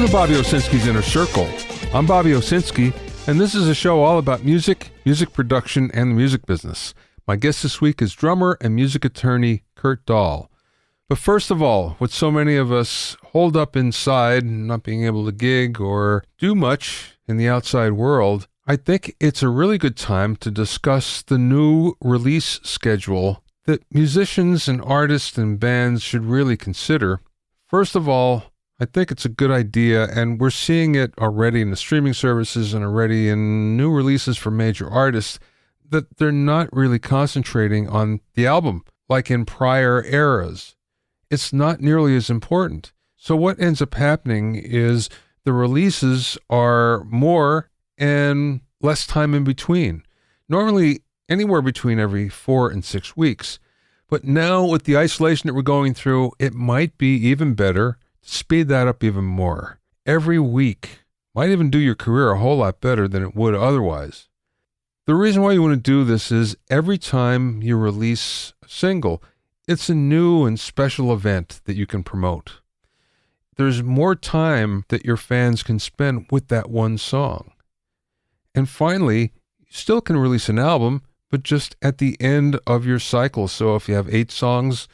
Welcome to Bobby Owsinski's Inner Circle. I'm Bobby Owsinski, and this is a show all about music, music production, and the music business. My guest this week is drummer and music attorney Kurt Dahl. But first of all, with so many of us holed up inside, not being able to gig or do much in the outside world, I think it's a really good time to discuss the new release schedule that musicians and artists and bands should really consider. First of all, I think it's a good idea, and we're seeing it already in the streaming services and already in new releases for major artists, that they're not really concentrating on the album like in prior eras. It's not nearly as important. So what ends up happening is the releases are more and less time in between. Normally anywhere between every 4 and 6 weeks. But now with the isolation that we're going through, it might be even better to speed that up even more. Every week might even do your career a whole lot better than it would otherwise. The reason why you want to do this is every time you release a single, it's a new and special event that you can promote. There's more time that your fans can spend with that one song. And finally, you still can release an album, but just at the end of your cycle. So if you have 8 songs,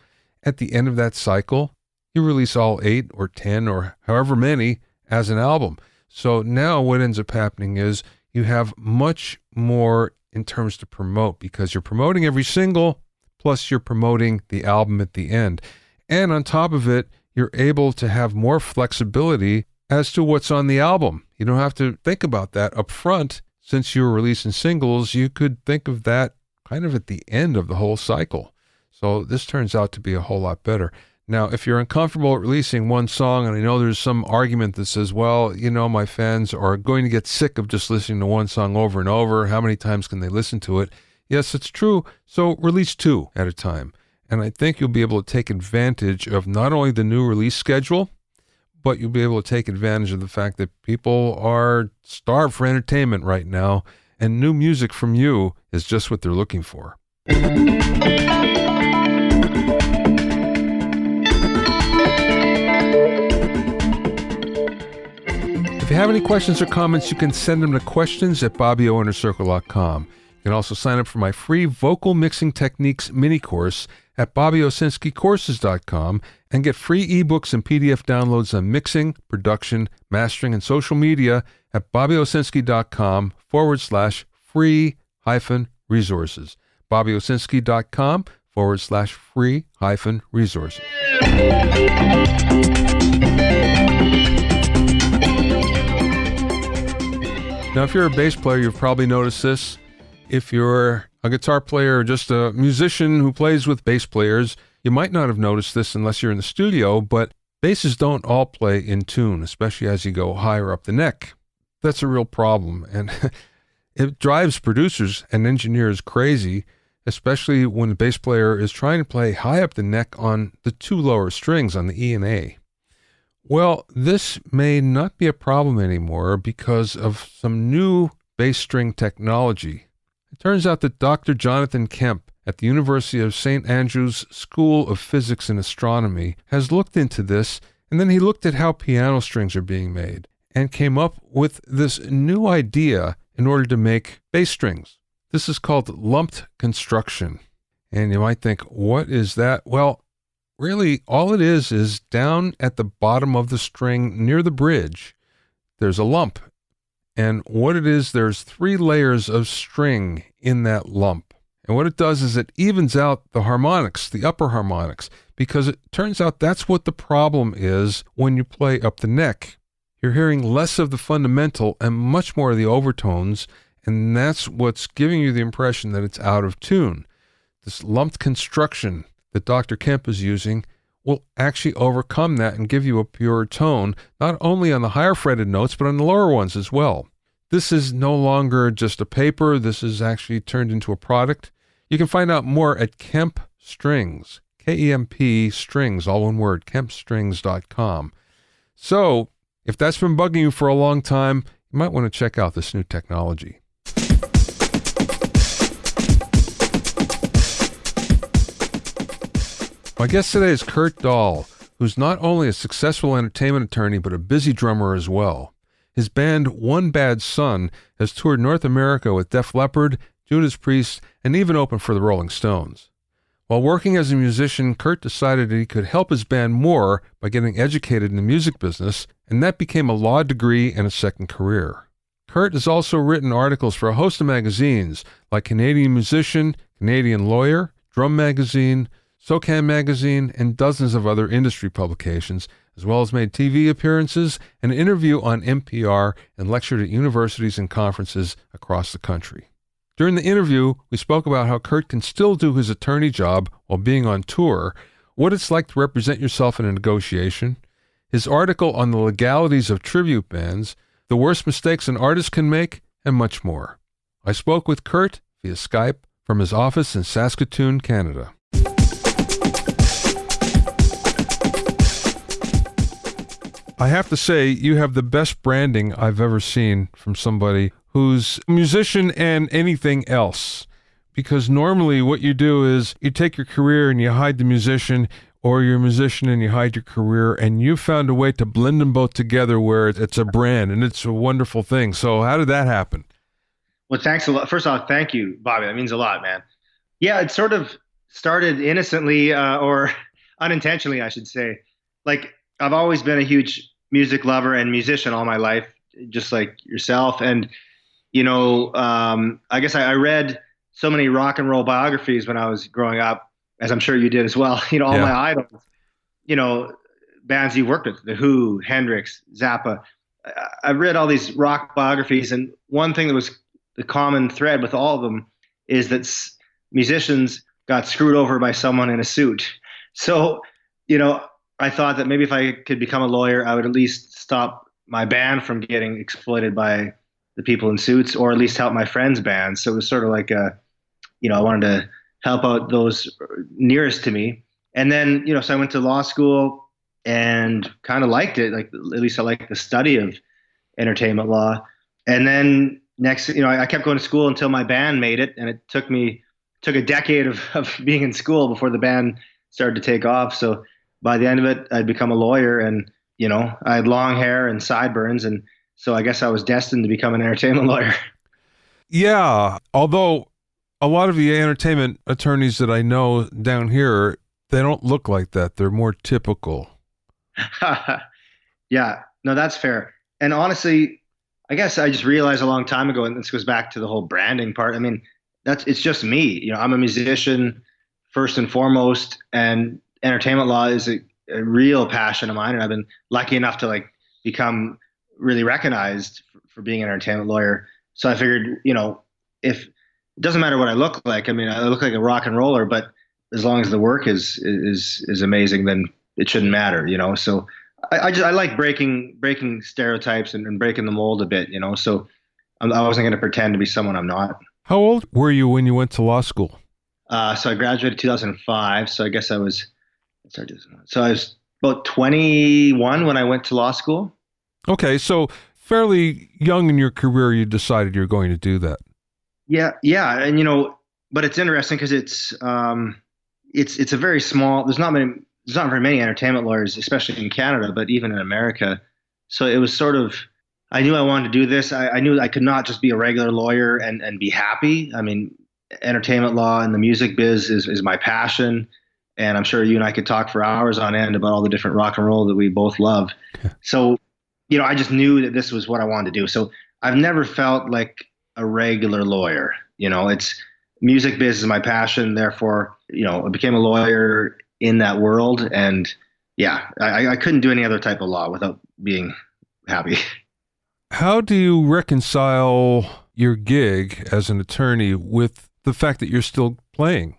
at the end of that cycle, you release all 8 or 10 or however many as an album. So now what ends up happening is you have much more in terms to promote because you're promoting every single, plus you're promoting the album at the end. And on top of it, you're able to have more flexibility as to what's on the album. You don't have to think about that up front. Since you're releasing singles, you could think of that kind of at the end of the whole cycle. So this turns out to be a whole lot better. Now, if you're uncomfortable at releasing one song, and I know there's some argument that says, well, you know, my fans are going to get sick of just listening to one song over and over. How many times can they listen to it? Yes, it's true. So release 2 at a time. And I think you'll be able to take advantage of not only the new release schedule, but you'll be able to take advantage of the fact that people are starved for entertainment right now, and new music from you is just what they're looking for. If you have any questions or comments, you can send them to questions@BobbyOInnerCircle.com. You can also sign up for my free vocal mixing techniques mini course at BobbyOwsinskiCourses.com and get free ebooks and PDF downloads on mixing, production, mastering, and social media at BobbyOwsinski.com/free-resources. BobbyOwsinski.com/free-resources. Now, if you're a bass player, you've probably noticed this. If you're a guitar player or just a musician who plays with bass players, you might not have noticed this unless you're in the studio, but basses don't all play in tune, especially as you go higher up the neck. That's a real problem, and it drives producers and engineers crazy, especially when the bass player is trying to play high up the neck on the 2 lower strings on the E and A. Well, this may not be a problem anymore because of some new bass string technology. It turns out that Dr. Jonathan Kemp at the University of St. Andrews School of Physics and Astronomy has looked into this, and then he looked at how piano strings are being made and came up with this new idea in order to make bass strings. This is called lumped construction. And you might think, what is that? Well, really, all it is down at the bottom of the string near the bridge, there's a lump. And what it is, there's 3 layers of string in that lump. And what it does is it evens out the harmonics, the upper harmonics, because it turns out that's what the problem is when you play up the neck. You're hearing less of the fundamental and much more of the overtones, and that's what's giving you the impression that it's out of tune. This lumped construction that Dr. Kemp is using will actually overcome that and give you a pure tone, not only on the higher fretted notes, but on the lower ones as well. This is no longer just a paper. This is actually turned into a product. You can find out more at Kemp Strings, K-E-M-P Strings, all one word, kempstrings.com. So if that's been bugging you for a long time, you might want to check out this new technology. My guest today is Kurt Dahl, who's not only a successful entertainment attorney but a busy drummer as well. His band, One Bad Son, has toured North America with Def Leopard, Judas Priest, and even opened for the Rolling Stones. While working as a musician, Kurt decided that he could help his band more by getting educated in the music business, and that became a law degree and a second career. Kurt has also written articles for a host of magazines like Canadian Musician, Canadian Lawyer, Drum Magazine, SOCAN Magazine, and dozens of other industry publications, as well as made TV appearances, an interview on NPR, and lectured at universities and conferences across the country. During the interview, we spoke about how Kurt can still do his attorney job while being on tour, what it's like to represent yourself in a negotiation, his article on the legalities of tribute bands, the worst mistakes an artist can make, and much more. I spoke with Kurt via Skype from his office in Saskatoon, Canada. I have to say, you have the best branding I've ever seen from somebody who's a musician and anything else. Because normally what you do is you take your career and you hide the musician, or you're a musician and you hide your career, and you found a way to blend them both together where it's a brand, and it's a wonderful thing. So how did that happen? Well, thanks a lot. First off, thank you, Bobby. That means a lot, man. Yeah, it sort of started innocently or unintentionally, I should say. Like, I've always been a huge music lover and musician all my life, just like yourself. And, I guess I read so many rock and roll biographies when I was growing up, as I'm sure you did as well. All my idols, bands you worked with, The Who, Hendrix, Zappa. I read all these rock biographies, and one thing that was the common thread with all of them is that musicians got screwed over by someone in a suit. So, I thought that maybe if I could become a lawyer, I would at least stop my band from getting exploited by the people in suits, or at least help my friends' bands. So it was sort of like I wanted to help out those nearest to me. And then, so I went to law school and kind of liked it. Like, at least I liked the study of entertainment law. And then next, I kept going to school until my band made it. And it took a decade of being in school before the band started to take off. So by the end of it, I'd become a lawyer, and, I had long hair and sideburns. And so I guess I was destined to become an entertainment lawyer. Yeah. Although a lot of the entertainment attorneys that I know down here, they don't look like that. They're more typical. Yeah, no, that's fair. And honestly, I guess I just realized a long time ago, and this goes back to the whole branding part. I mean, it's just me. I'm a musician first and foremost, and entertainment law is a real passion of mine. And I've been lucky enough to become really recognized for being an entertainment lawyer. So I figured, if it doesn't matter what I look like. I mean, I look like a rock and roller, but as long as the work is amazing, then it shouldn't matter, So I like breaking stereotypes and breaking the mold a bit, So I wasn't going to pretend to be someone I'm not. How old were you when you went to law school? So I graduated 2005. So I guess I was about 21 when I went to law school. Okay, so fairly young in your career, you decided you're going to do that. Yeah, and but it's interesting because it's a very small. There's not very many entertainment lawyers, especially in Canada, but even in America. So it was sort of, I knew I wanted to do this. I knew I could not just be a regular lawyer and be happy. I mean, entertainment law and the music biz is my passion. And I'm sure you and I could talk for hours on end about all the different rock and roll that we both love. So, I just knew that this was what I wanted to do. So I've never felt like a regular lawyer. It's music biz is my passion. Therefore, I became a lawyer in that world. And yeah, I couldn't do any other type of law without being happy. How do you reconcile your gig as an attorney with the fact that you're still playing?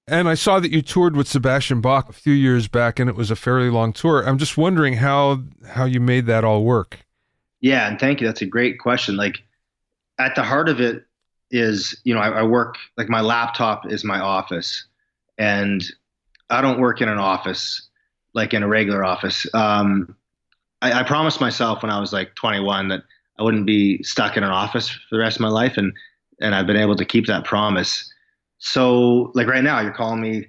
And I saw that you toured with Sebastian Bach a few years back, and it was a fairly long tour. I'm just wondering how you made that all work. Yeah, and thank you. That's a great question. Like, at the heart of it is, I work, like, my laptop is my office, and I don't work in an office like in a regular office. I promised myself when I was like 21 that I wouldn't be stuck in an office for the rest of my life, and I've been able to keep that promise. So, like, right now, you're calling me,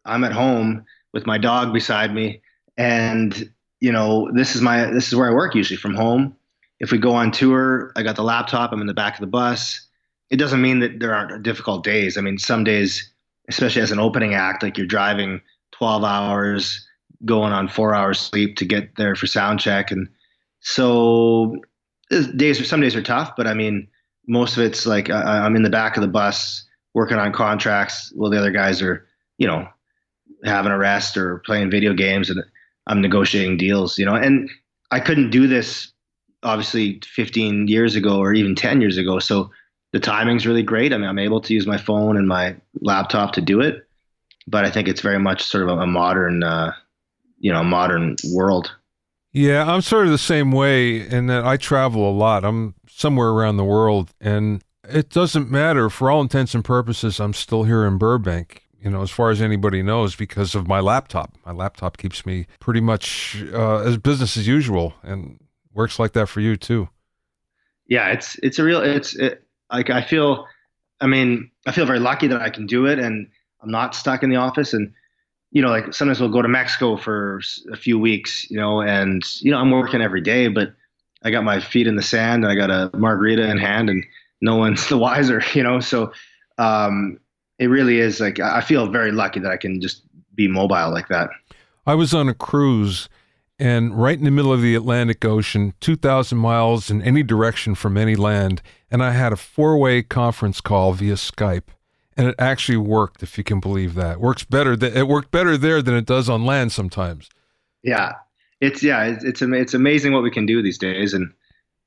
I'm at home with my dog beside me, And this is where I work usually from home. If we go on tour, I got the laptop, I'm in the back of the bus. It doesn't mean that there aren't difficult days. I mean, some days, especially as an opening act, like you're driving 12 hours, going on 4 hours sleep to get there for sound check. And so some days are tough, but I mean, most of it's like I'm in the back of the bus working on contracts while the other guys are, you know, having a rest or playing video games, and I'm negotiating deals, and I couldn't do this obviously 15 years ago or even 10 years ago. So the timing's really great. I mean, I'm able to use my phone and my laptop to do it, but I think it's very much sort of a modern, modern world. Yeah, I'm sort of the same way in that I travel a lot. I'm somewhere around the world, and it doesn't matter. For all intents and purposes, I'm still here in Burbank, as far as anybody knows, because of my laptop. My laptop keeps me pretty much as business as usual, and works like that for you too. Yeah, like I feel very lucky that I can do it, and I'm not stuck in the office. And like sometimes we'll go to Mexico for a few weeks, and I'm working every day, but I got my feet in the sand and I got a margarita in hand, and no one's the wiser, So it really is like I feel very lucky that I can just be mobile like that. I was on a cruise, and right in the middle of the Atlantic Ocean, 2,000 miles in any direction from any land, and I had a 4-way conference call via Skype, and it actually worked, if you can believe that. It worked better there than it does on land sometimes. Yeah, it's amazing what we can do these days, and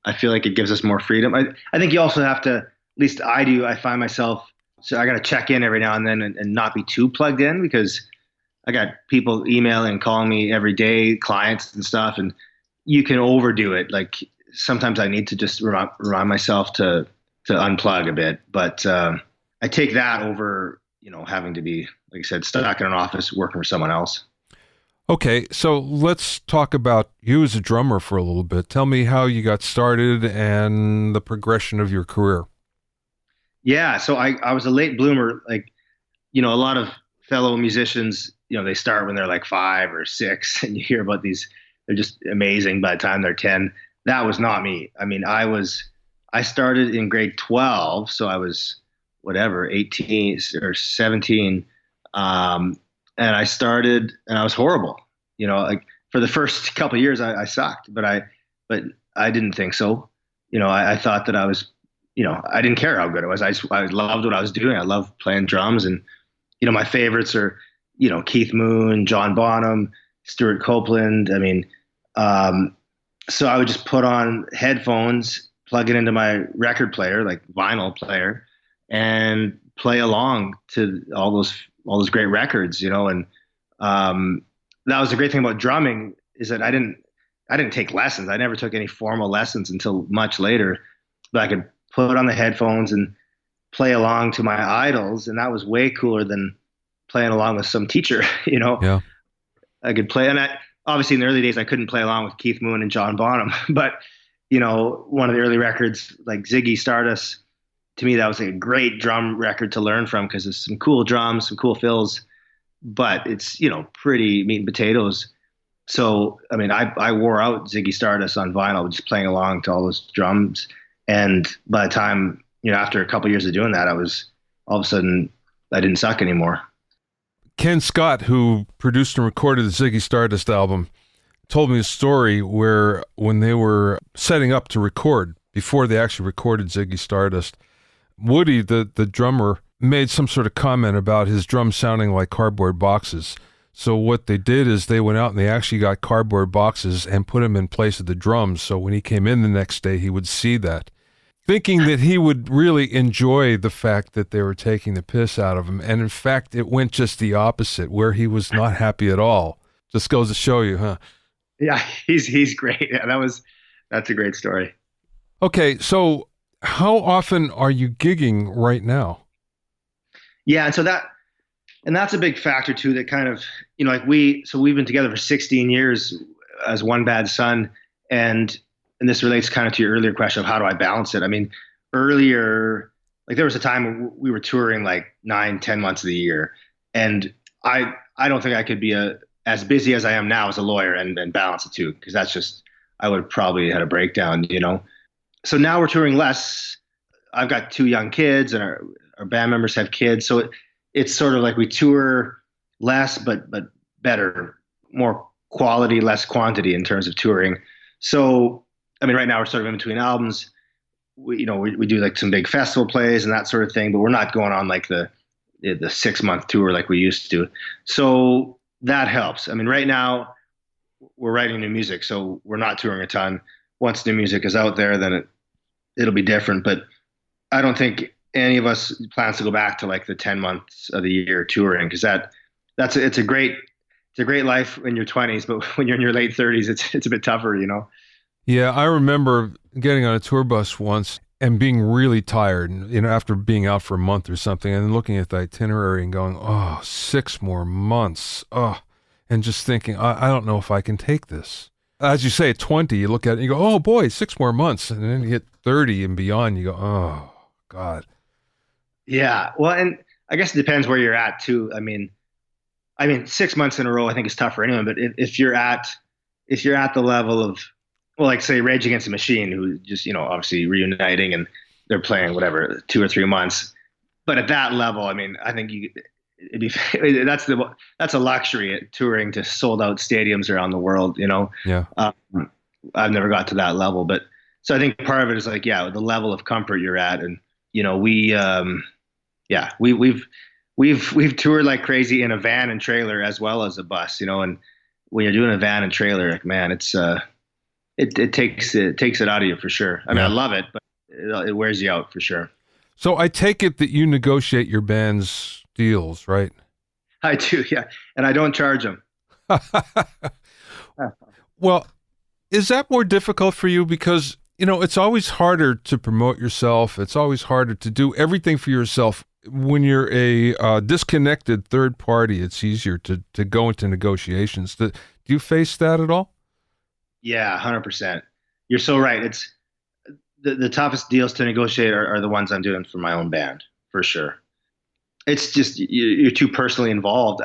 I feel like it gives us more freedom. I think you also have to, at least I do. I find myself, so I got to check in every now and then and not be too plugged in, because I got people emailing and calling me every day, clients and stuff, and you can overdo it. Like sometimes I need to just remind myself to unplug a bit, but I take that over, having to be, like I said, stuck in an office working for someone else. Okay, so let's talk about you as a drummer for a little bit. Tell me how you got started and the progression of your career. Yeah, so I was a late bloomer. Like, a lot of fellow musicians, they start when they're like 5 or 6, and you hear about these, they're just amazing by the time they're 10. That was not me. I mean, I started in grade 12, so I was whatever, 18 or 17. And I started and I was horrible, like for the first couple of years I sucked, but I didn't think so. I thought that I was, I didn't care how good it was. I loved what I was doing. I loved playing drums, and, my favorites are, Keith Moon, John Bonham, Stuart Copeland. I mean, so I would just put on headphones, plug it into my record player, like vinyl player, and play along to all those great records, and that was the great thing about drumming, is that I didn't take lessons. I never took any formal lessons until much later, but I could put on the headphones and play along to my idols, and that was way cooler than playing along with some teacher. Yeah. I could play, and obviously in the early days I couldn't play along with Keith Moon and John Bonham, but one of the early records like Ziggy Stardust, to me that was a great drum record to learn from, because there's some cool drums, some cool fills, but it's pretty meat and potatoes. So I mean, I wore out Ziggy Stardust on vinyl, just playing along to all those drums, and by the time after a couple of years of doing that, I was all of a sudden I didn't suck anymore. Ken Scott, who produced and recorded the Ziggy Stardust album, told me a story where when they were setting up to record, before they actually recorded Ziggy Stardust, Woody, the drummer, made some sort of comment about his drums sounding like cardboard boxes. So what they did is they went out and they actually got cardboard boxes and put them in place of the drums. So when he came in the next day, he would see that, thinking that he would really enjoy the fact that they were taking the piss out of him. And in fact, it went just the opposite, where he was not happy at all. Just goes to show you, huh? Yeah, he's great. Yeah, that's a great story. Okay, so how often are you gigging right now? Yeah, and that's a big factor too, that kind of, like we've been together for 16 years as one bad son, and this relates kind of to your earlier question of how do I balance it? I mean, earlier, like there was a time we were touring like 9, 10 months of the year, and I don't think I could be as busy as I am now as a lawyer and balance the two, because that's just, I would probably had a breakdown, you know. So now we're touring less. I've got two young kids, and our band members have kids, so it's sort of like we tour less, but better, more quality, less quantity in terms of touring. So I mean, right now we're sort of in between albums. We do like some big festival plays and that sort of thing, but we're not going on like the 6 month tour like we used to. So that helps. I mean, right now we're writing new music, so we're not touring a ton. Once new music is out there, then it'll be different. But I don't think any of us plans to go back to like the 10 months of the year touring, because it's a great life in your 20s, but when you're in your late 30s, it's a bit tougher, you know. Yeah, I remember getting on a tour bus once and being really tired, you know, after being out for a month or something, and looking at the itinerary and going, oh, 6 more months. Oh, and just thinking, I don't know if I can take this. As you say, at 20, you look at it and you go, oh boy, 6 more months. And then you hit 30 and beyond, you go, oh, God. Yeah. Well, and I guess it depends where you're at too. I mean, 6 months in a row, I think is tough for anyone, but if you're at the level of, well, like say Rage Against the Machine, who just, you know, obviously reuniting and they're playing whatever 2 or 3 months, but at that level, I mean, I think that's a luxury, touring to sold out stadiums around the world, you know. Yeah. I've never got to that level, but so I think part of it is like, yeah, the level of comfort you're at, and you know, we've toured like crazy in a van and trailer as well as a bus, you know, and when you're doing a van and trailer, like, man, it takes it out of you for sure. I mean, I love it, but it wears you out for sure. So I take it that you negotiate your band's deals, right? I do, yeah, and I don't charge them. Well, is that more difficult for you? Because, you know, it's always harder to promote yourself. It's always harder to do everything for yourself. When you're a disconnected third party, it's easier to go into negotiations. Do you face that at all? Yeah, 100%. You're so right. It's the toughest deals to negotiate are the ones I'm doing for my own band, for sure. It's just you're too personally involved.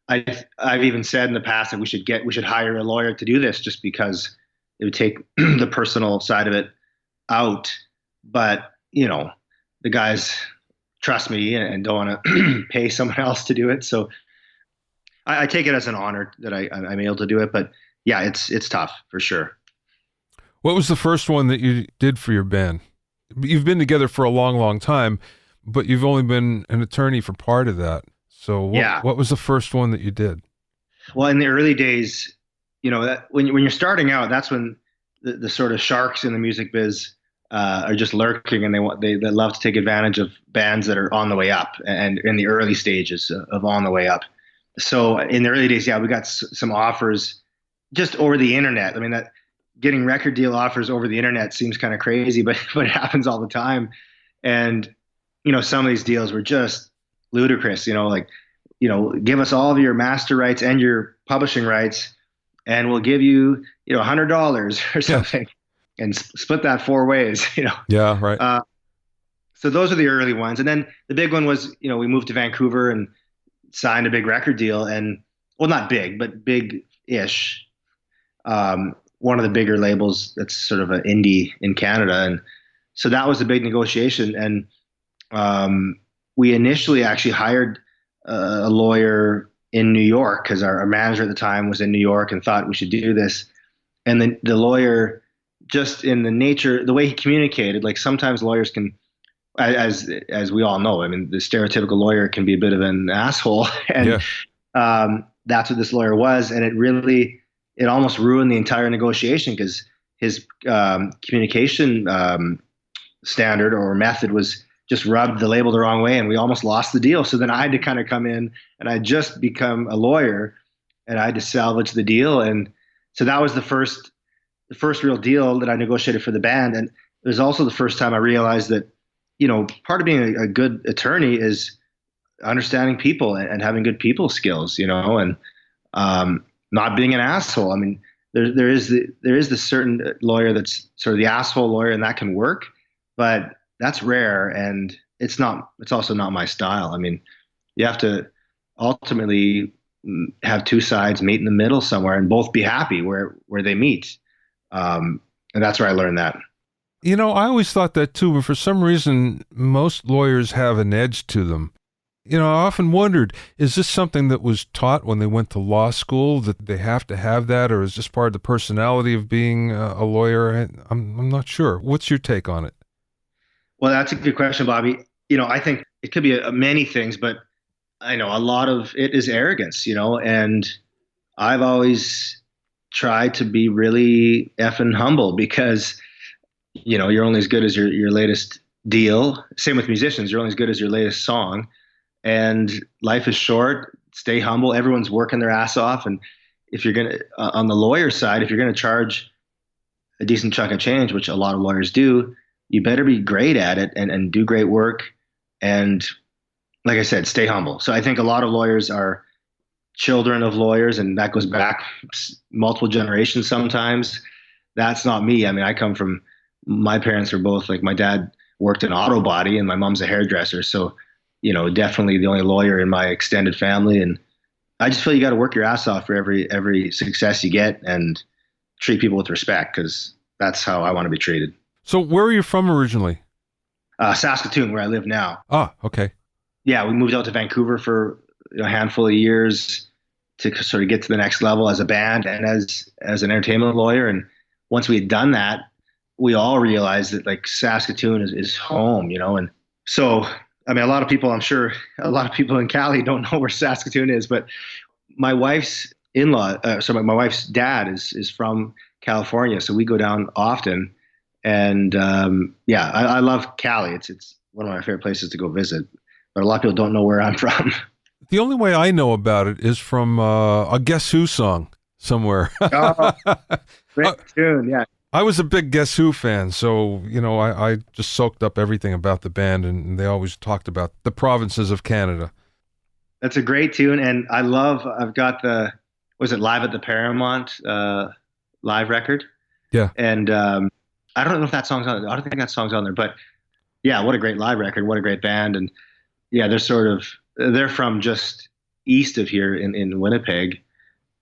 I've even said in the past that we should hire a lawyer to do this, just because it would take the personal side of it out. But you know, the guys trust me and don't want to pay someone else to do it. So I take it as an honor that I'm able to do it. But yeah, it's tough for sure. What was the first one that you did for your band? You've been together for a long, long time, but you've only been an attorney for part of that. So what was the first one that you did? Well, in the early days, you know, when you're starting out, that's when the sort of sharks in the music biz are just lurking, and they love to take advantage of bands that are on the way up and in the early stages of on the way up. So in the early days, yeah, we got some offers just over the internet. I mean, that getting record deal offers over the internet seems kind of crazy, but it happens all the time. And you know, some of these deals were just ludicrous. You know, like, you know, give us all of your master rights and your publishing rights, and we'll give you, you know, $100 or something. Yeah. And split that 4 ways, you know. Yeah, right. So those are the early ones. And then the big one was, you know, we moved to Vancouver and signed a big record deal, and well, not big, but big-ish. One of the bigger labels that's sort of an indie in Canada. And so that was a big negotiation. And we initially actually hired a lawyer in New York, because our manager at the time was in New York and thought we should do this. And then the lawyer, just in the nature, the way he communicated, like sometimes lawyers can, as we all know, I mean, the stereotypical lawyer can be a bit of an asshole. And that's what this lawyer was. And it almost ruined the entire negotiation, because his communication standard or method was just rubbed the label the wrong way, and we almost lost the deal. So then I had to kind of come in, and I just become a lawyer, and I had to salvage the deal. And so that was the first real deal that I negotiated for the band. And it was also the first time I realized that, you know, part of being a good attorney is understanding people and having good people skills, you know, and not being an asshole. I mean, there is this certain lawyer that's sort of the asshole lawyer, and that can work, but that's rare, and it's also not my style. I mean, you have to ultimately have two sides meet in the middle somewhere and both be happy where they meet. And that's where I learned that. I always thought that too, but for some reason, most lawyers have an edge to them. I often wondered, is this something that was taught when they went to law school, that they have to have that, or is this part of the personality of being a lawyer? I'm not sure. What's your take on it? Well, that's a good question, Bobby. I think it could be many things, but I know a lot of it is arrogance, and I've always tried to be really effing humble because, you're only as good as your latest deal. Same with musicians. You're only as good as your latest song. And life is short. Stay humble. Everyone's working their ass off. And if you're going to, on the lawyer side, if you're going to charge a decent chunk of change, which a lot of lawyers do, you better be great at it and do great work. And like I said, stay humble. So I think a lot of lawyers are children of lawyers, and that goes back multiple generations sometimes. That's not me. I mean, my parents were both, like, my dad worked in auto body and my mom's a hairdresser. So, definitely the only lawyer in my extended family. And I just feel you got to work your ass off for every success you get and treat people with respect, because that's how I want to be treated. So where are you from originally? Saskatoon, where I live now. Ah, okay. Yeah, we moved out to Vancouver for a handful of years to sort of get to the next level as a band and as an entertainment lawyer. And once we had done that, we all realized that, like, Saskatoon is home, and so, I mean, I'm sure a lot of people in Cali don't know where Saskatoon is, but my wife's my wife's dad is from California, so we go down often. And I love Cali. It's one of my favorite places to go visit, but a lot of people don't know where I'm from. The only way I know about it is from a Guess Who song somewhere. Oh, great tune, yeah. I was a big Guess Who fan, so, I just soaked up everything about the band, and they always talked about the provinces of Canada. That's a great tune, and I've got was it Live at the Paramount live record? Yeah. And I don't know if that song's on. I don't think that song's on there, but yeah, what a great live record! What a great band! And yeah, they're from just east of here in Winnipeg.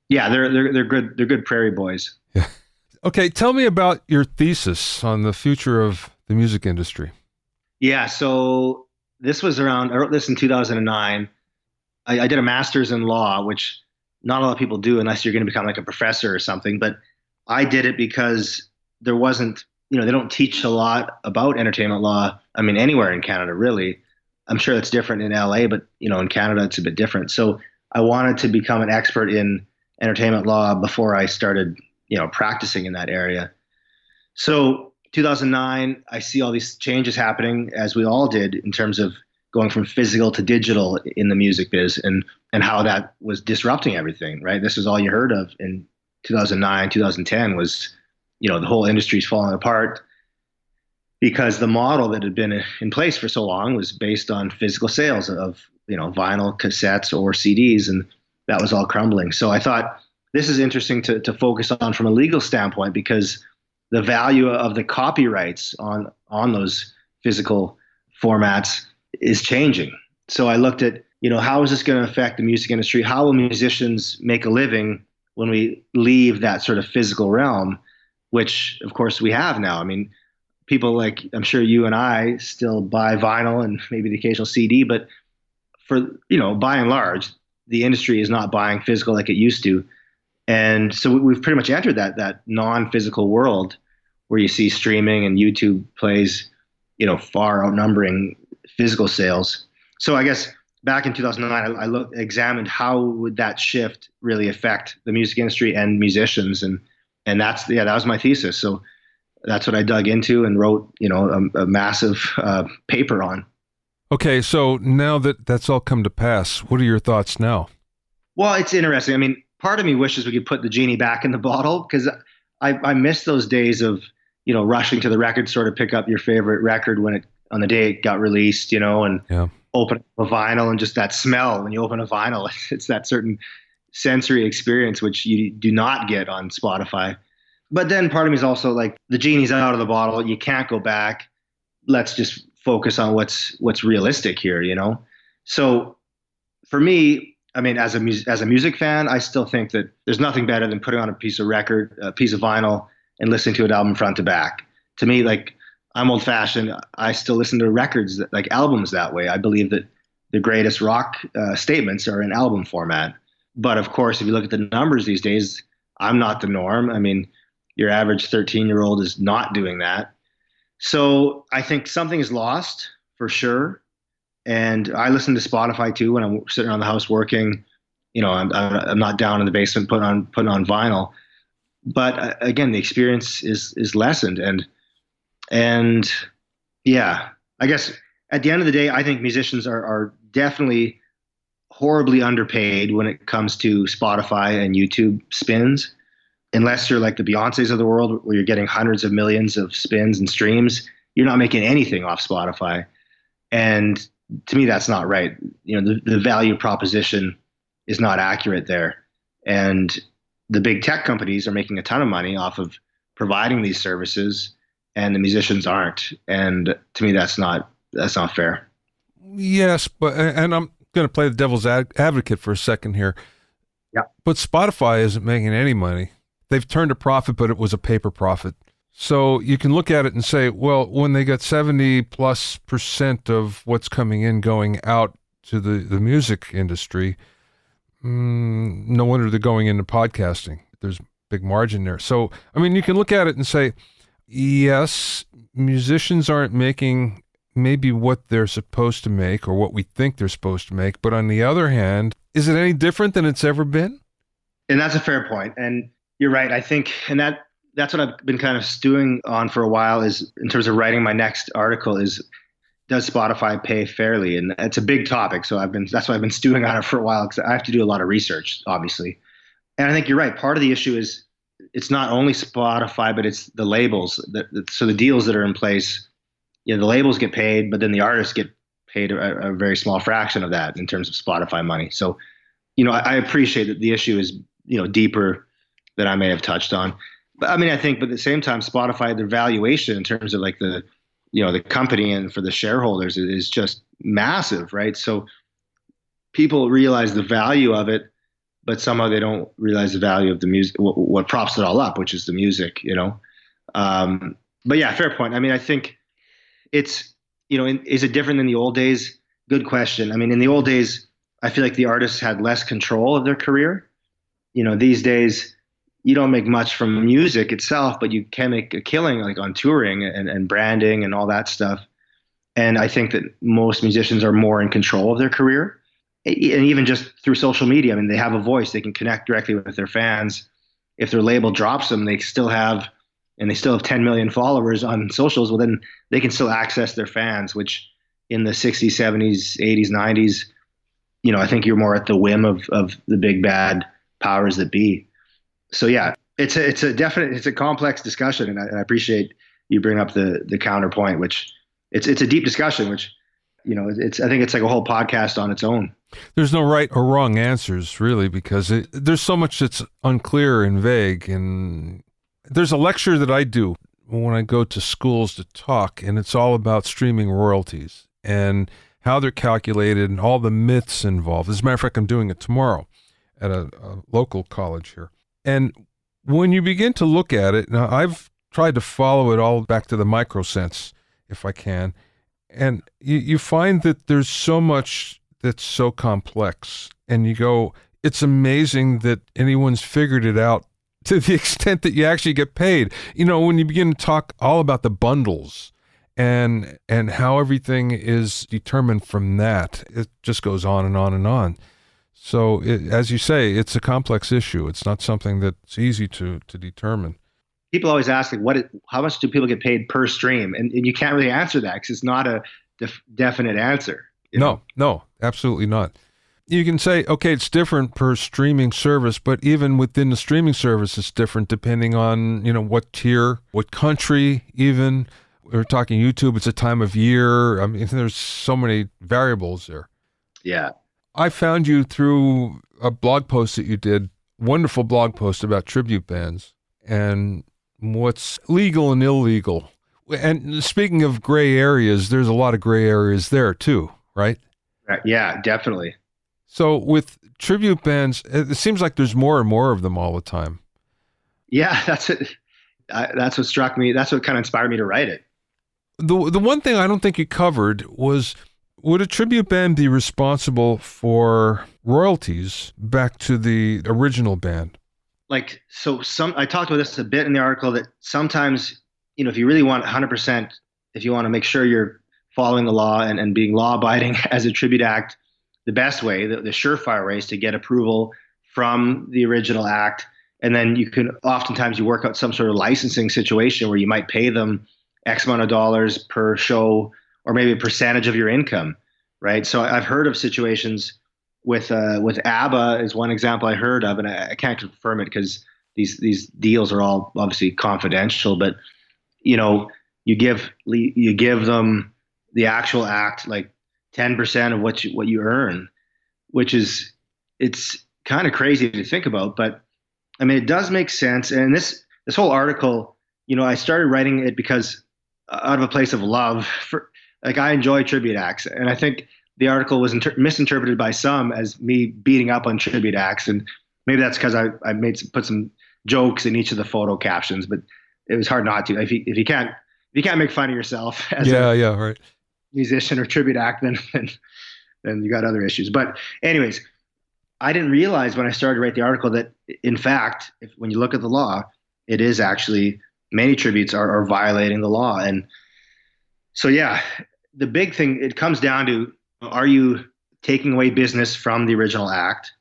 Yeah, they're good. They're good prairie boys. Yeah. Okay, tell me about your thesis on the future of the music industry. Yeah, so I wrote this in 2009. I did a master's in law, which not a lot of people do unless you're going to become like a professor or something. But I did it because there wasn't, they don't teach a lot about entertainment law. I mean, anywhere in Canada, really. I'm sure it's different in LA, but, in Canada, it's a bit different. So I wanted to become an expert in entertainment law before I started, practicing in that area. So 2009, I see all these changes happening, as we all did, in terms of going from physical to digital in the music biz, and how that was disrupting everything, right? This was all you heard of in 2009, 2010 was, the whole industry's falling apart because the model that had been in place for so long was based on physical sales of, vinyl cassettes or CDs, and that was all crumbling. So I thought this is interesting to focus on from a legal standpoint, because the value of the copyrights on those physical formats is changing. So I looked at, how is this going to affect the music industry? How will musicians make a living when we leave that sort of physical realm, which of course we have now? I mean, people like, I'm sure you and I still buy vinyl and maybe the occasional CD, but for, by and large, the industry is not buying physical like it used to. And so we've pretty much entered that non-physical world where you see streaming and YouTube plays, far outnumbering physical sales. So I guess back in 2009, I examined how would that shift really affect the music industry and musicians, and that was my thesis. So that's what I dug into and wrote, a massive paper on. Okay, so now that that's all come to pass, what are your thoughts now? Well, it's interesting. I mean, part of me wishes we could put the genie back in the bottle, because I miss those days of, rushing to the record store to pick up your favorite record on the day it got released, and open a vinyl, and just that smell when you open a vinyl. It's that certain sensory experience which you do not get on Spotify. But then part of me is also like, the genie's out of the bottle. You can't go back. Let's just focus on what's realistic here, So for me, I mean, as a music fan, I still think that there's nothing better than putting on a piece of record, a piece of vinyl, and listening to an album front to back. To me, like, I'm old fashioned. I still listen to records like albums that way. I believe that the greatest rock statements are in album format. But of course, if you look at the numbers these days, I'm not the norm. I mean, your average 13-year-old is not doing that. So I think something is lost for sure. And I listen to Spotify too when I'm sitting around the house working. You know, I'm not down in the basement putting on vinyl. But again, the experience is lessened, and yeah, I guess at the end of the day, I think musicians are definitely horribly underpaid when it comes to Spotify and YouTube spins. Unless you're like the Beyoncés of the world, where you're getting hundreds of millions of spins and streams, you're not making anything off Spotify. And to me, that's not right. You know, the value proposition is not accurate there. And the big tech companies are making a ton of money off of providing these services, and the musicians aren't. And to me, that's not fair. Yes, and I'm going to play the devil's advocate for a second here. Yeah. But Spotify isn't making any money. They've turned a profit, but it was a paper profit. So you can look at it and say, well, when they got 70+% of what's coming in going out to the music industry, no wonder they're going into podcasting. There's big margin there. So, I mean, you can look at it and say, yes, musicians aren't making maybe what they're supposed to make or what we think they're supposed to make. But on the other hand, is it any different than it's ever been? And that's a fair point. And you're right. I think, and that's what I've been kind of stewing on for a while, is in terms of writing my next article, is does Spotify pay fairly? And it's a big topic. So that's why I've been stewing on it for a while, because I have to do a lot of research, obviously. And I think you're right. Part of the issue is it's not only Spotify, but it's the labels. So the deals that are in place, you know, the labels get paid, but then the artists get paid a very small fraction of that in terms of Spotify money. So, you know, I appreciate that the issue is, you know, deeper than I may have touched on. But I mean, I think, but at the same time, Spotify, their valuation in terms of like the company and for the shareholders is just massive, right? So people realize the value of it, but somehow they don't realize the value of the music, what props it all up, which is the music, you know? But yeah, fair point. I mean, I think it's, you know, is it different than the old days? Good question. I mean, in the old days, I feel like the artists had less control of their career. You know, these days, you don't make much from music itself, but you can make a killing like on touring and branding and all that stuff. And I think that most musicians are more in control of their career. And even just through social media, I mean, they have a voice. They can connect directly with their fans. If their label drops them, they still have 10 million followers on socials. Well, then they can still access their fans, which in the 60s, 70s, 80s, 90s, you know, I think you're more at the whim of the big bad powers that be. So yeah, it's a complex discussion, and I appreciate you bring up the counterpoint, which it's a deep discussion, which, you know, I think it's like a whole podcast on its own. There's no right or wrong answers, really, because there's so much that's unclear and vague. And there's a lecture that I do when I go to schools to talk, and it's all about streaming royalties and how they're calculated and all the myths involved. As a matter of fact, I'm doing it tomorrow at a local college here. And when you begin to look at it, now I've tried to follow it all back to the micro sense, if I can, and you find that there's so much that's so complex, and you go, it's amazing that anyone's figured it out to the extent that you actually get paid. You know, when you begin to talk all about the bundles and how everything is determined from that, it just goes on and on and on. So, as you say, it's a complex issue. It's not something that's easy to determine. People always ask, like, how much do people get paid per stream? And you can't really answer that because it's not a definite answer. No, absolutely not. You can say, okay, it's different per streaming service, but even within the streaming service, it's different depending on, you know, what tier, what country even. We're talking YouTube, it's a time of year. I mean, there's so many variables there. Yeah. I found you through a blog post that you did, wonderful blog post about tribute bands and what's legal and illegal. And speaking of gray areas, there's a lot of gray areas there too, right? Yeah, definitely. So with tribute bands, it seems like there's more and more of them all the time. Yeah, that's it. That's what struck me. That's what kind of inspired me to write it. The one thing I don't think you covered was, would a tribute band be responsible for royalties back to the original band? Like, so I talked about this a bit in the article that sometimes, if you really want 100%, if you want to make sure you're following the law and being law abiding as a tribute act, the best way, the surefire way is to get approval from the original act. And then oftentimes you work out some sort of licensing situation where you might pay them X amount of dollars per show, or maybe a percentage of your income, right? So I've heard of situations with ABBA is one example I heard of, and I can't confirm it because these deals are all obviously confidential. But you give them, the actual act, like 10% of what you earn, which is, it's kind of crazy to think about, but I mean, it does make sense. And this whole article, I started writing it because out of a place of love for, like, I enjoy tribute acts, and I think the article was misinterpreted by some as me beating up on tribute acts, and maybe that's because I put some jokes in each of the photo captions, but it was hard not to. If you can't make fun of yourself as a Right. musician or tribute act, then you got other issues. But anyways, I didn't realize when I started to write the article that, in fact, when you look at the law, it is actually, many tributes are violating the law. And so, yeah, the big thing, it comes down to, are you taking away business from the original act,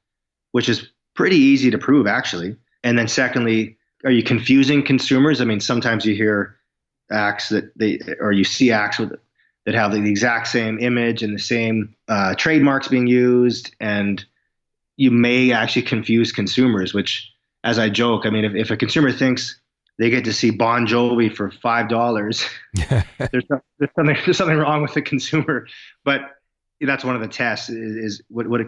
which is pretty easy to prove, actually. And then secondly, are you confusing consumers? I mean, sometimes you hear acts or you see acts that have the exact same image and the same trademarks being used, and you may actually confuse consumers, which, as I joke, I mean, if a consumer thinks they get to see Bon Jovi for $5, there's something wrong with the consumer. But that's one of the tests: is would a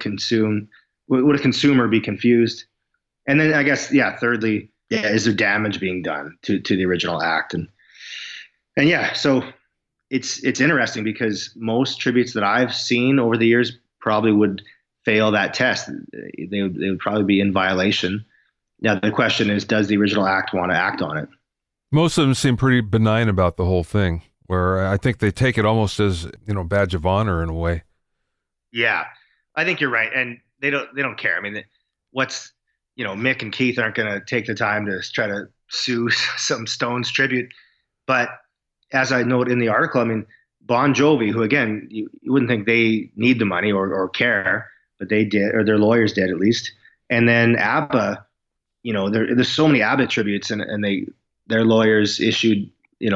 consumer be confused? And then I guess, thirdly, is there damage being done to the original act? And yeah, so it's interesting because most tributes that I've seen over the years probably would fail that test. They would probably be in violation. Now the question is, does the original act want to act on it? Most of them seem pretty benign about the whole thing, where I think they take it almost as, badge of honor in a way. Yeah, I think you're right, and they don't care. I mean, Mick and Keith aren't going to take the time to try to sue some Stones tribute. But as I note in the article, I mean, Bon Jovi, who, again, you wouldn't think they need the money or care, but they did, or their lawyers did at least. And then ABBA, there's so many ABBA tributes, and their lawyers issued,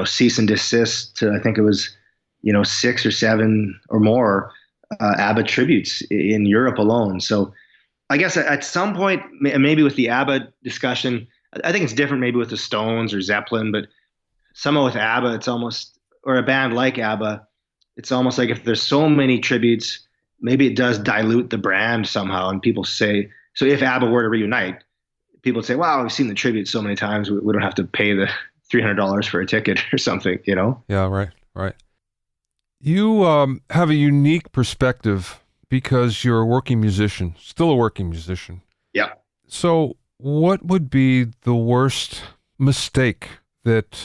cease and desist to, I think it was, 6 or 7 or more ABBA tributes in Europe alone. So I guess at some point, maybe with the ABBA discussion, I think it's different maybe with the Stones or Zeppelin, but somehow with ABBA, it's almost, or a band like ABBA, it's almost like if there's so many tributes, maybe it does dilute the brand somehow. And people say, so if ABBA were to reunite, people would say, wow, we've seen the tribute so many times, we don't have to pay the $300 for a ticket or something, Yeah, right. You have a unique perspective because you're a working musician, still a working musician. Yeah. So what would be the worst mistake that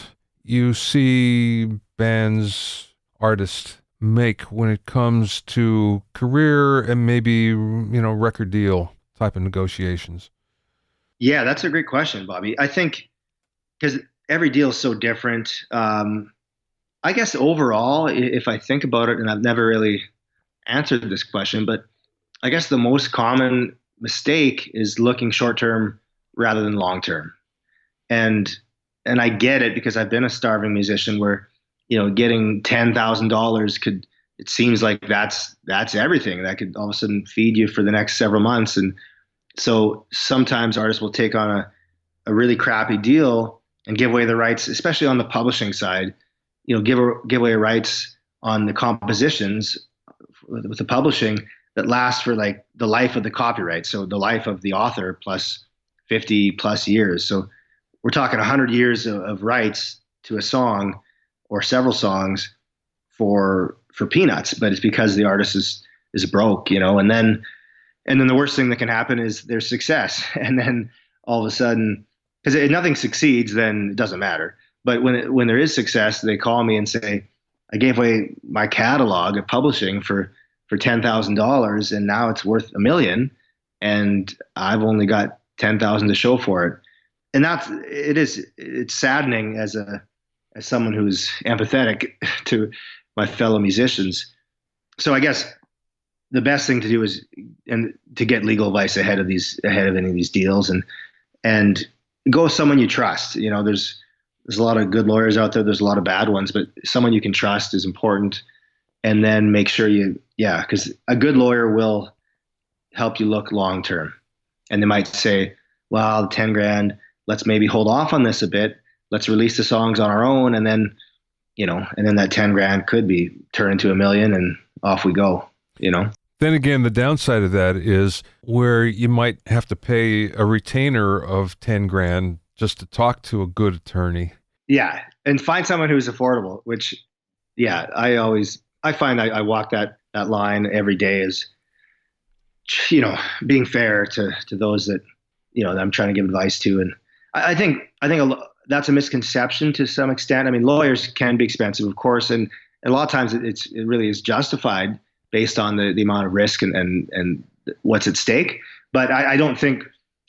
you see bands, artists make when it comes to career and maybe, record deal type of negotiations? Yeah, that's a great question, Bobby. I think because every deal is so different. I guess overall, if I think about it, and I've never really answered this question, but I guess the most common mistake is looking short term rather than long term. And I get it because I've been a starving musician where, getting $10,000 it seems like that's everything that could all of a sudden feed you for the next several months. And so sometimes artists will take on a really crappy deal and give away the rights, especially on the publishing side, give away rights on the compositions with the publishing that last for like the life of the copyright. So the life of the author plus 50 plus years. So we're talking 100 years of rights to a song or several songs for peanuts, but it's because the artist is broke, and then And then the worst thing that can happen is there's success. And then all of a sudden, because if nothing succeeds, then it doesn't matter. But when there is success, they call me and say, I gave away my catalog of publishing for $10,000 and now it's worth $1 million and I've only got 10,000 to show for it. And it's saddening as someone who's empathetic to my fellow musicians. So I guess the best thing to do is to get legal advice ahead of any of these deals and go with someone you trust. You know, there's a lot of good lawyers out there. There's a lot of bad ones, but someone you can trust is important. And then make sure because a good lawyer will help you look long term. And they might say, well, 10 grand, let's maybe hold off on this a bit. Let's release the songs on our own. And then, that 10 grand could be turned into $1 million and off we go, Then again, the downside of that is where you might have to pay a retainer of 10 grand just to talk to a good attorney. Yeah. And find someone who's affordable, which, I find I walk that line every day as, being fair to those that, that I'm trying to give advice to. And I think that's a misconception to some extent. I mean, lawyers can be expensive, of course. And a lot of times it really is justified based on the amount of risk and what's at stake. But I don't think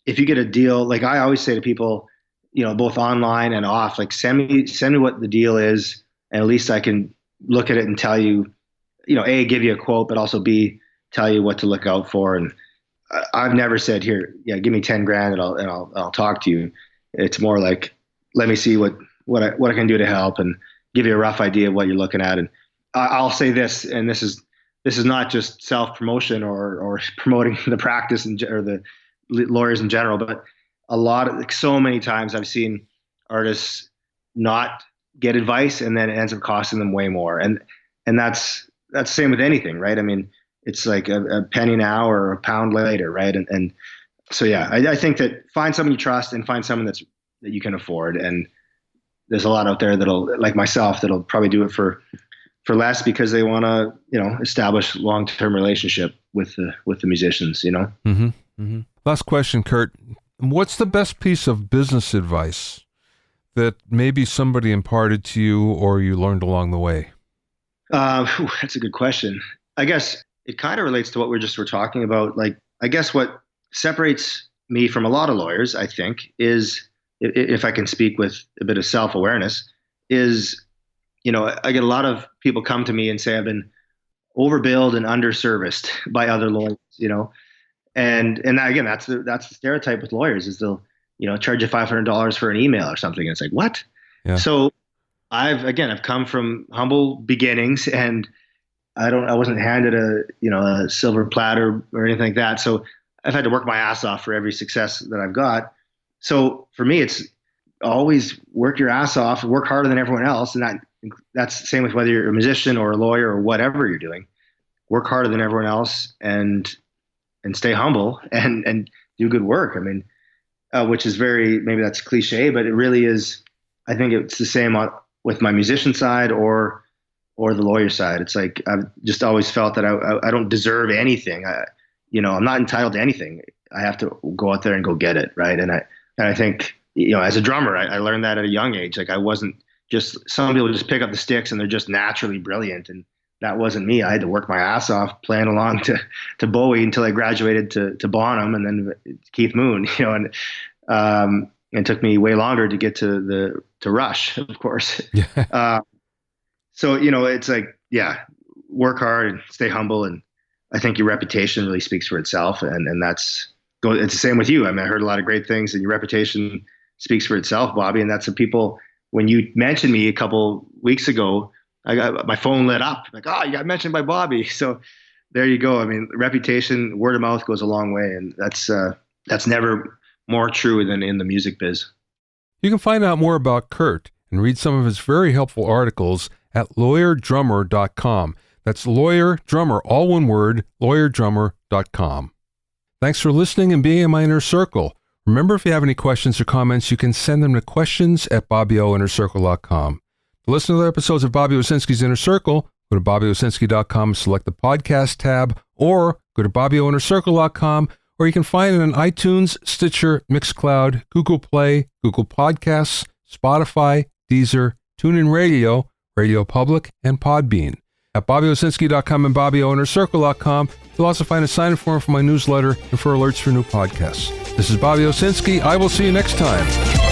if you get a deal, like I always say to people, both online and off, like send me what the deal is. And at least I can look at it and tell you, A, give you a quote, but also B, tell you what to look out for. And I've never said, here, give me 10 grand and I'll talk to you. It's more like, let me see what I can do to help and give you a rough idea of what you're looking at. And I'll say this, and this is not just self-promotion or promoting the practice or the lawyers in general, but so many times I've seen artists not get advice and then it ends up costing them way more. And that's the same with anything, right? I mean, it's like a penny now or a pound later, right? And so, I think that find someone you trust and find someone that you can afford. And there's a lot out there like myself, that'll probably do it for less because they want to, establish long-term relationship with the musicians, Mm-hmm. Mm-hmm. Last question, Kurt. What's the best piece of business advice that maybe somebody imparted to you or you learned along the way? That's a good question. I guess it kind of relates to what we're talking about. Like, I guess what separates me from a lot of lawyers, I think, is, if I can speak with a bit of self-awareness, is, I get a lot of people come to me and say I've been overbilled and underserviced by other lawyers, and again, that's the stereotype with lawyers is they'll, charge you $500 for an email or something. And it's like, what? Yeah. So I've come from humble beginnings and I wasn't handed a silver platter or anything like that. So I've had to work my ass off for every success that I've got. So for me, it's always work your ass off, work harder than everyone else. And that's the same with whether you're a musician or a lawyer or whatever you're doing. Work harder than everyone else and stay humble and do good work. I mean, which is maybe that's cliche, but it really is. I think it's the same with my musician side or the lawyer side. It's like, I've just always felt that I don't deserve anything. I'm not entitled to anything. I have to go out there and go get it. Right. And I think, as a drummer, I learned that at a young age. Like I wasn't just, some people just pick up the sticks and they're just naturally brilliant. And that wasn't me. I had to work my ass off playing along to Bowie until I graduated to Bonham and then Keith Moon, and it took me way longer to get to Rush, of course. Yeah. So, it's like, work hard and stay humble. And I think your reputation really speaks for itself. And it's the same with you. I mean, I heard a lot of great things and your reputation speaks for itself, Bobby. And that's what people, when you mentioned me a couple weeks ago, I got my phone lit up like, oh, you got mentioned by Bobby. So there you go. I mean, reputation, word of mouth goes a long way. And that's never more true than in the music biz. You can find out more about Kurt and read some of his very helpful articles at lawyerdrummer.com. That's lawyer drummer, all one word, lawyerdrummer.com. Thanks for listening and being in my inner circle. Remember, if you have any questions or comments, you can send them to questions@bobbyoinnercircle.com. To listen to other episodes of Bobby Owsinski's Inner Circle, Go to BobbyOwsinski.com, select the podcast tab, or go to BobbyOwnerCircle.com, or you can find it on iTunes, Stitcher, Mixcloud, Google Play, Google Podcasts, Spotify, Deezer, TuneIn Radio, Radio Public, and Podbean. At BobbyOwsinski.com and BobbyOwnerCircle.com, you'll also find a sign-up form for my newsletter and for alerts for new podcasts. This is Bobby Owsinski. I will see you next time.